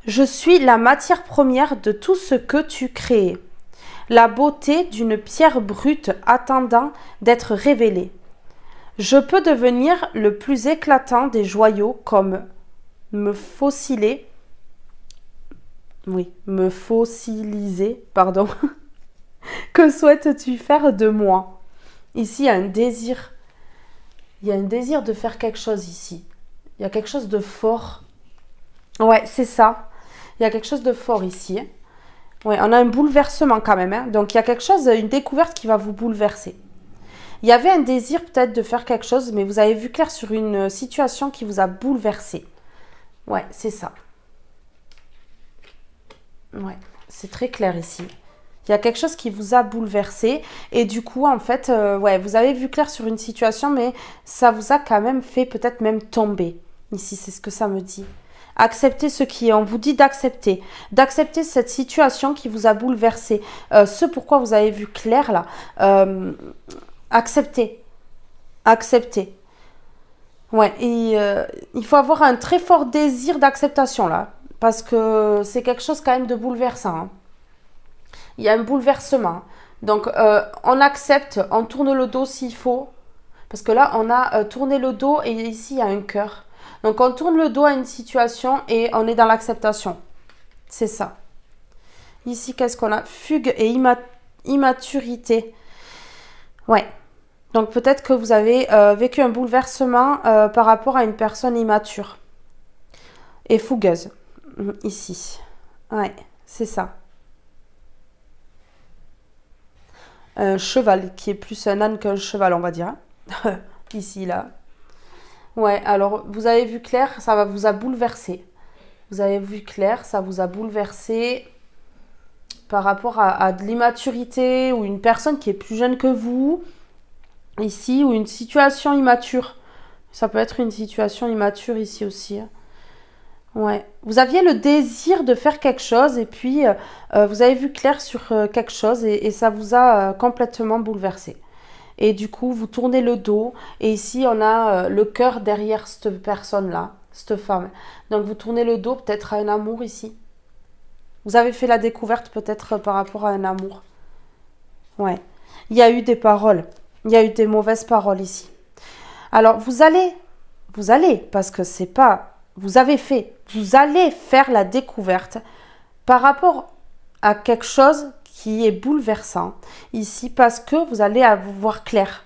Je suis la matière première de tout ce que tu crées. La beauté d'une pierre brute attendant d'être révélée. Je peux devenir le plus éclatant des joyaux comme me fossiliser, pardon. Que souhaites-tu faire de moi? Ici, il y a un désir. Il y a un désir de faire quelque chose ici. Il y a quelque chose de fort. Ouais, c'est ça. Il y a quelque chose de fort ici. Ouais, on a un bouleversement quand même. Hein. Donc, il y a quelque chose, une découverte qui va vous bouleverser. Il y avait un désir peut-être de faire quelque chose, mais vous avez vu clair sur une situation qui vous a bouleversé. Ouais, c'est ça. Ouais, c'est très clair ici. Il y a quelque chose qui vous a bouleversé et du coup, en fait, ouais, vous avez vu clair sur une situation, mais ça vous a quand même fait peut-être même tomber. Ici, c'est ce que ça me dit. Acceptez ce qui est. On vous dit d'accepter. D'accepter cette situation qui vous a bouleversé. Ce pourquoi vous avez vu clair là. Acceptez. Acceptez. Ouais, et il faut avoir un très fort désir d'acceptation là. Parce que c'est quelque chose quand même de bouleversant, hein. Il y a un bouleversement. Donc, on accepte, on tourne le dos s'il faut. Parce que là, on a tourné le dos et ici, il y a un cœur. Donc, on tourne le dos à une situation et on est dans l'acceptation. C'est ça. Ici, qu'est-ce qu'on a? Fugue et immaturité. Ouais. Donc, peut-être que vous avez vécu un bouleversement par rapport à une personne immature et fougueuse. Ici. Ouais, c'est ça. Un cheval qui est plus un âne qu'un cheval, on va dire. Ici, là. Ouais, alors vous avez vu clair, ça vous a bouleversé. Vous avez vu clair, ça vous a bouleversé par rapport à de l'immaturité ou une personne qui est plus jeune que vous, ici, ou une situation immature. Ça peut être une situation immature ici aussi. Ouais. Vous aviez le désir de faire quelque chose et puis vous avez vu clair sur quelque chose et ça vous a complètement bouleversé. Et du coup, vous tournez le dos. Et ici, on a le cœur derrière cette personne-là, cette femme. Donc, vous tournez le dos peut-être à un amour ici. Vous avez fait la découverte peut-être par rapport à un amour. Ouais. Il y a eu des paroles. Il y a eu des mauvaises paroles ici. Alors, vous allez, parce que c'est pas... Vous avez fait. Vous allez faire la découverte par rapport à quelque chose qui est bouleversant ici parce que vous allez voir clair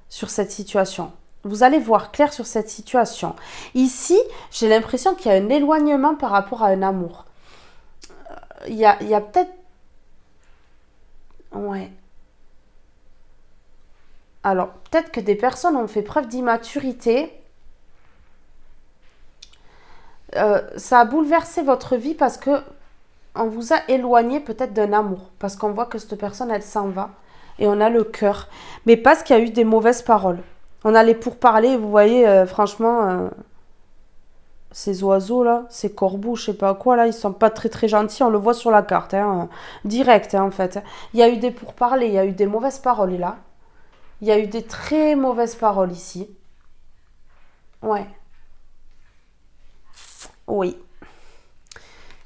sur cette situation. Vous allez voir clair sur cette situation. Ici, j'ai l'impression qu'il y a un éloignement par rapport à un amour. Il y a peut-être... Ouais. Alors, peut-être que des personnes ont fait preuve d'immaturité. Ça a bouleversé votre vie parce que on vous a éloigné peut-être d'un amour. Parce qu'on voit que cette personne, elle s'en va. Et on a le cœur. Mais parce qu'il y a eu des mauvaises paroles. On a les pourparlers, vous voyez, franchement, ces oiseaux là, ces corbeaux, je sais pas quoi là, ils sont pas très très gentils, on le voit sur la carte, hein, direct hein, en fait. Il y a eu des pourparlers, il y a eu des mauvaises paroles là. Il y a eu des très mauvaises paroles ici. Ouais. Oui.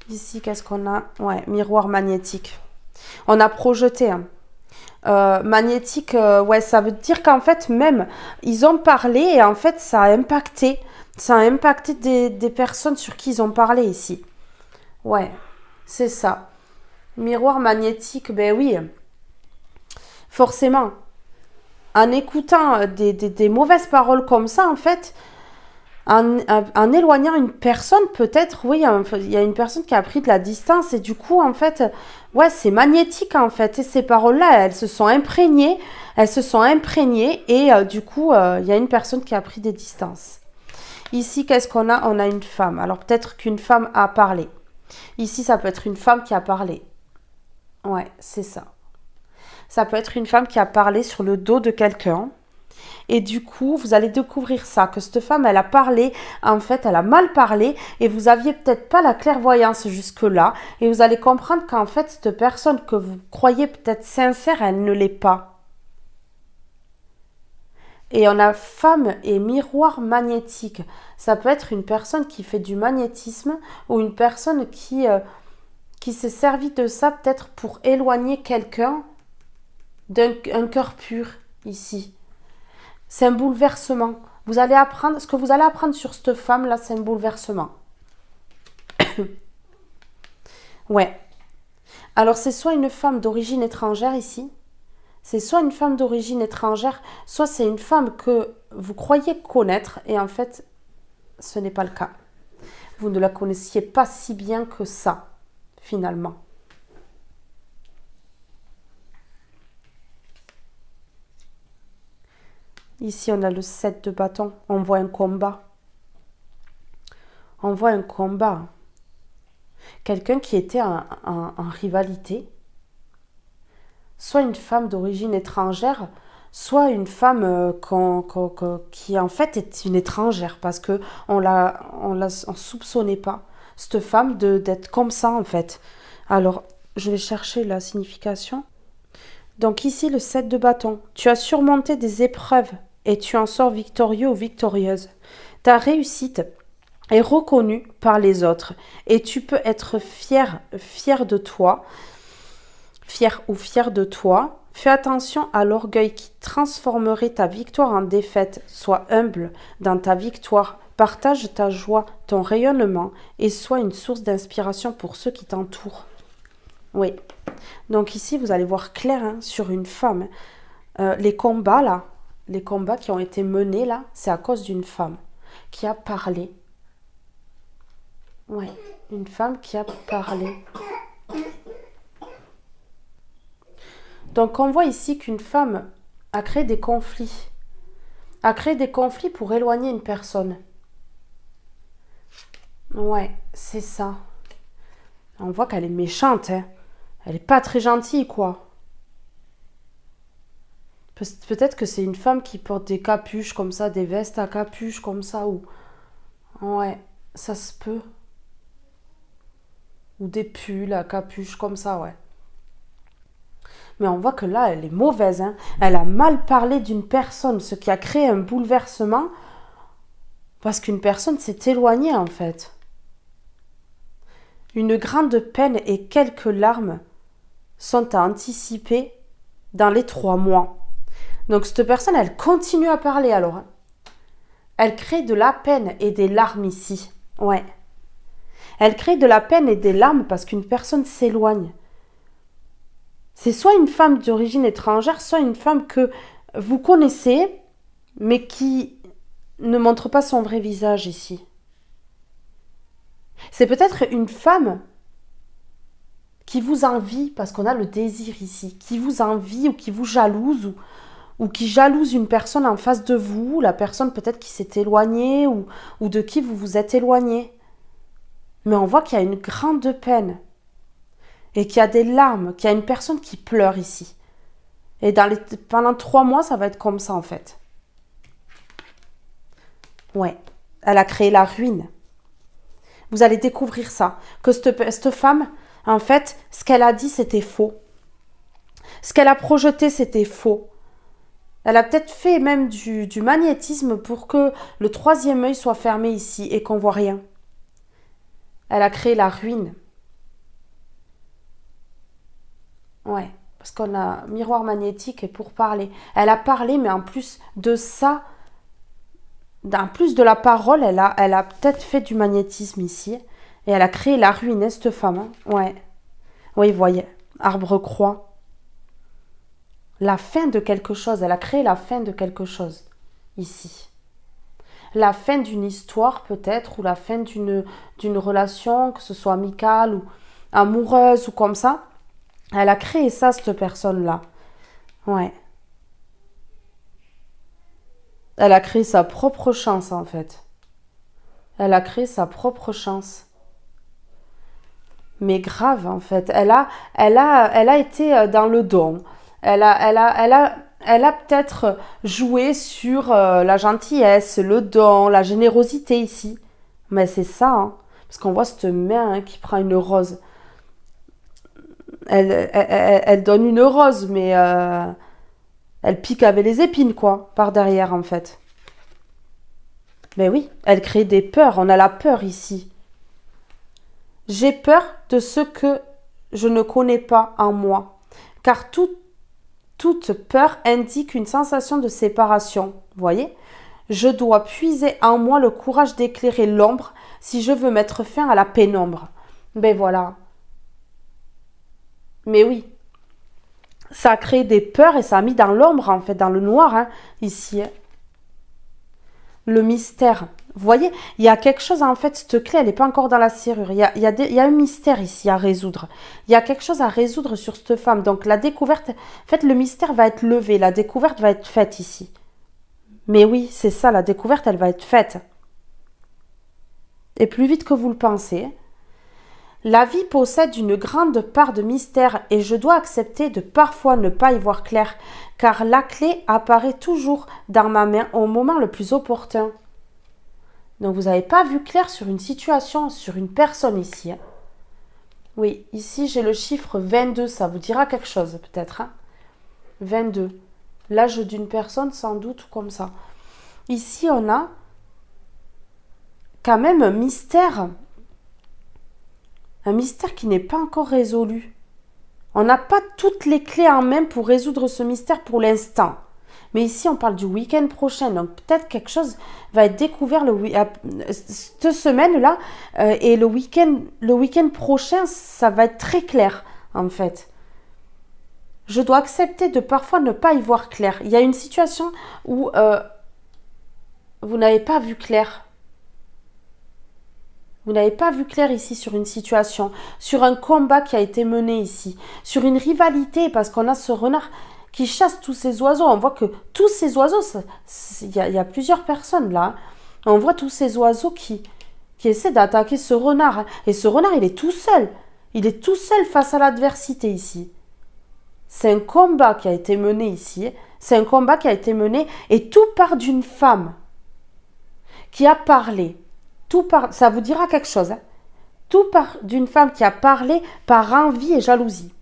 Ici, qu'est-ce qu'on a? Ouais, miroir magnétique. On a projeté, hein. Magnétique, ouais, ça veut dire qu'en fait, même, ils ont parlé et en fait, ça a impacté. Ça a impacté des personnes sur qui ils ont parlé ici. Ouais, c'est ça. Miroir magnétique, ben oui, forcément. En écoutant des mauvaises paroles comme ça, en fait, en éloignant une personne, peut-être, oui, il y a une personne qui a pris de la distance et du coup, en fait, ouais, c'est magnétique, en fait. Et ces paroles-là, elles se sont imprégnées et du coup, il y a une personne qui a pris des distances. Ici, qu'est-ce qu'on a? On a une femme. Alors, peut-être qu'une femme a parlé. Ici, ça peut être une femme qui a parlé. Ouais, c'est ça. Ça peut être une femme qui a parlé sur le dos de quelqu'un. Et du coup, vous allez découvrir ça, que cette femme, elle a parlé, en fait, elle a mal parlé, et vous aviez peut-être pas la clairvoyance jusque-là, et vous allez comprendre qu'en fait, cette personne que vous croyez peut-être sincère, elle ne l'est pas. Et on a femme et miroir magnétique. Ça peut être une personne qui fait du magnétisme, ou une personne qui s'est servi de ça peut-être pour éloigner quelqu'un d'un cœur pur, ici. C'est un bouleversement. Vous allez apprendre, ce que vous allez apprendre sur cette femme-là, c'est un bouleversement. Ouais. Alors, c'est soit une femme d'origine étrangère ici, c'est soit une femme d'origine étrangère, soit c'est une femme que vous croyez connaître et en fait, ce n'est pas le cas. Vous ne la connaissiez pas si bien que ça, finalement. Ici, on a le 7 de bâton. On voit un combat. On voit un combat. Quelqu'un qui était en rivalité. soit une femme d'origine étrangère, soit une femme qui en fait est une étrangère parce que on soupçonnait pas cette femme d'être comme ça en fait. Alors, je vais chercher la signification. Donc ici, le 7 de bâton. Tu as surmonté des épreuves et tu en sors victorieux ou victorieuse. Ta réussite est reconnue par les autres et tu peux être fier de toi, fier ou fier de toi. Fais attention à l'orgueil qui transformerait ta victoire en défaite. Sois humble dans ta victoire. Partage ta joie, ton rayonnement et sois une source d'inspiration pour ceux qui t'entourent. Oui. Donc ici, vous allez voir clair hein, sur une femme. Les combats là, les combats qui ont été menés là, c'est à cause d'une femme qui a parlé. Ouais, une femme qui a parlé. Donc on voit ici qu'une femme a créé des conflits. A créé des conflits pour éloigner une personne. Ouais, c'est ça. On voit qu'elle est méchante, hein. Elle est pas très gentille, quoi. Peut-être que c'est une femme qui porte des capuches comme ça, des vestes à capuches comme ça, ou... Ouais, ça se peut. Ou des pulls à capuches comme ça, ouais. Mais on voit que là, elle est mauvaise, hein. Elle a mal parlé d'une personne, ce qui a créé un bouleversement, parce qu'une personne s'est éloignée, en fait. Une grande peine et quelques larmes sont à anticiper dans les 3 mois. Donc cette personne, elle continue à parler alors. Elle crée de la peine et des larmes ici. Ouais. Elle crée de la peine et des larmes parce qu'une personne s'éloigne. C'est soit une femme d'origine étrangère, soit une femme que vous connaissez, mais qui ne montre pas son vrai visage ici. C'est peut-être une femme qui vous envie, parce qu'on a le désir ici, qui vous envie ou qui vous jalouse, ou qui jalouse une personne en face de vous, la personne peut-être qui s'est éloignée, ou de qui vous vous êtes éloigné. Mais on voit qu'il y a une grande peine, et qu'il y a des larmes, qu'il y a une personne qui pleure ici. Et pendant 3 mois, ça va être comme ça en fait. Ouais, elle a créé la ruine. Vous allez découvrir ça, que cette femme, en fait, ce qu'elle a dit, c'était faux. Ce qu'elle a projeté, c'était faux. Elle a peut-être fait même du magnétisme pour que le 3e œil soit fermé ici et qu'on voit rien. Elle a créé la ruine. Ouais, parce qu'on a miroir magnétique et pour parler. Elle a parlé, mais en plus de ça, en plus de la parole, elle a peut-être fait du magnétisme ici. Et elle a créé la ruine, cette femme. Hein. Ouais. Oui, vous voyez, arbre-croix. La fin de quelque chose. Elle a créé la fin de quelque chose. Ici. La fin d'une histoire, peut-être, ou la fin d'une relation, que ce soit amicale ou amoureuse ou comme ça. Elle a créé ça, cette personne-là. Ouais. Elle a créé sa propre chance, en fait. Elle a créé sa propre chance. Mais grave, en fait. Elle a été dans le don. Elle a peut-être joué sur la gentillesse, le don, la générosité ici. Mais c'est ça, hein. Parce qu'on voit cette main hein, qui prend une rose. Elle donne une rose, mais elle pique avec les épines, quoi, par derrière, en fait. Mais oui, elle crée des peurs. On a la peur ici. J'ai peur de ce que je ne connais pas en moi, car toute peur indique une sensation de séparation. Vous voyez ? Je dois puiser en moi le courage d'éclairer l'ombre si je veux mettre fin à la pénombre. Ben voilà. Mais oui, ça a créé des peurs et ça a mis dans l'ombre, en fait, dans le noir, hein, ici. Hein. Le mystère. Vous voyez, il y a quelque chose, en fait, cette clé, elle n'est pas encore dans la serrure. Il y a un mystère ici à résoudre. Il y a quelque chose à résoudre sur cette femme. Donc, la découverte, en fait, le mystère va être levé. La découverte va être faite ici. Mais oui, c'est ça, la découverte, elle va être faite. Et plus vite que vous le pensez. La vie possède une grande part de mystère et je dois accepter de parfois ne pas y voir clair, car la clé apparaît toujours dans ma main au moment le plus opportun. Donc vous n'avez pas vu clair sur une situation, sur une personne ici. Hein. Oui, ici j'ai le chiffre 22, ça vous dira quelque chose peut-être. Hein. 22, l'âge d'une personne sans doute ou comme ça. Ici on a quand même un mystère qui n'est pas encore résolu. On n'a pas toutes les clés en main pour résoudre ce mystère pour l'instant. Mais ici, on parle du week-end prochain. Donc, peut-être quelque chose va être découvert cette semaine-là. Et le week-end prochain, ça va être très clair, en fait. Je dois accepter de parfois ne pas y voir clair. Il y a une situation où vous n'avez pas vu clair. Vous n'avez pas vu clair ici sur une situation, sur un combat qui a été mené ici, sur une rivalité, parce qu'on a ce renard qui chasse tous ces oiseaux. On voit que tous ces oiseaux, il y a plusieurs personnes là. On voit tous ces oiseaux qui essaient d'attaquer ce renard. Et ce renard, il est tout seul. Il est tout seul face à l'adversité ici. C'est un combat qui a été mené ici. C'est un combat qui a été mené et tout part d'une femme qui a parlé. Ça vous dira quelque chose. Hein. Tout part d'une femme qui a parlé par envie et jalousie.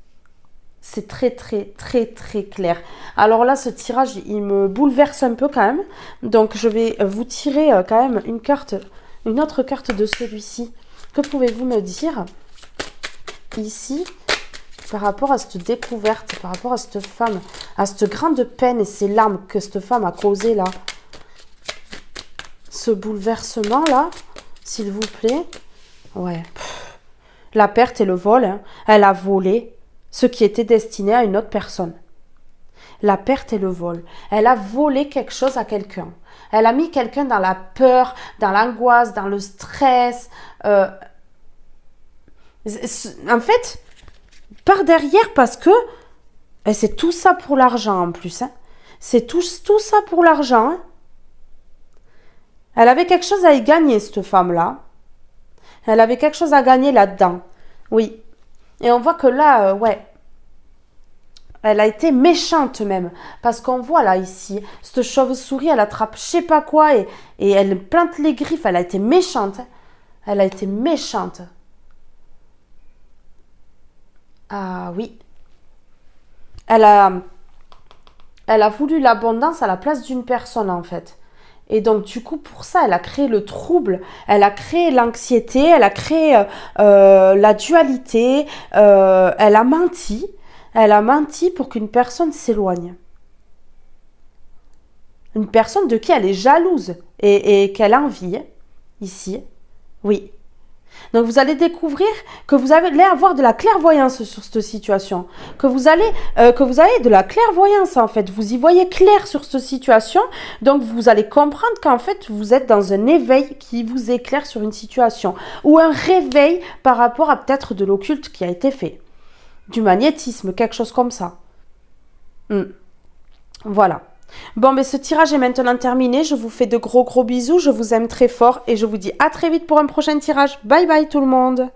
C'est très, très, très, très clair. Alors là, ce tirage, il me bouleverse un peu quand même. Donc, je vais vous tirer quand même une autre carte de celui-ci. Que pouvez-vous me dire ici par rapport à cette découverte, par rapport à cette femme, à cette grande peine et ces larmes que cette femme a causées là? Ce bouleversement-là, s'il vous plaît. Ouais. La perte et le vol. Hein. Elle a volé ce qui était destiné à une autre personne. La perte et le vol. Elle a volé quelque chose à quelqu'un. Elle a mis quelqu'un dans la peur, dans l'angoisse, dans le stress. En fait, par derrière parce que c'est tout ça pour l'argent en plus. Hein. C'est tout ça pour l'argent. Hein. Elle avait quelque chose à y gagner, cette femme-là. Elle avait quelque chose à gagner là-dedans. Oui. Et on voit que là, elle a été méchante même. Parce qu'on voit là, ici, cette chauve-souris, elle attrape je sais pas quoi et elle plante les griffes. Elle a été méchante. Elle a été méchante. Ah oui. Elle a voulu l'abondance à la place d'une personne, en fait. Et donc, du coup, pour ça, elle a créé le trouble, elle a créé l'anxiété, elle a créé la dualité, elle a menti pour qu'une personne s'éloigne. Une personne de qui elle est jalouse et qu'elle envie, ici, oui. Donc, vous allez découvrir que vous allez avoir de la clairvoyance sur cette situation. Que vous avez de la clairvoyance, en fait. Vous y voyez clair sur cette situation. Donc, vous allez comprendre qu'en fait, vous êtes dans un éveil qui vous éclaire sur une situation. Ou un réveil par rapport à peut-être de l'occulte qui a été fait. Du magnétisme, quelque chose comme ça. Voilà. Bon, mais ce tirage est maintenant terminé. Je vous fais de gros bisous. Je vous aime très fort et je vous dis à très vite pour un prochain tirage. Bye bye tout le monde.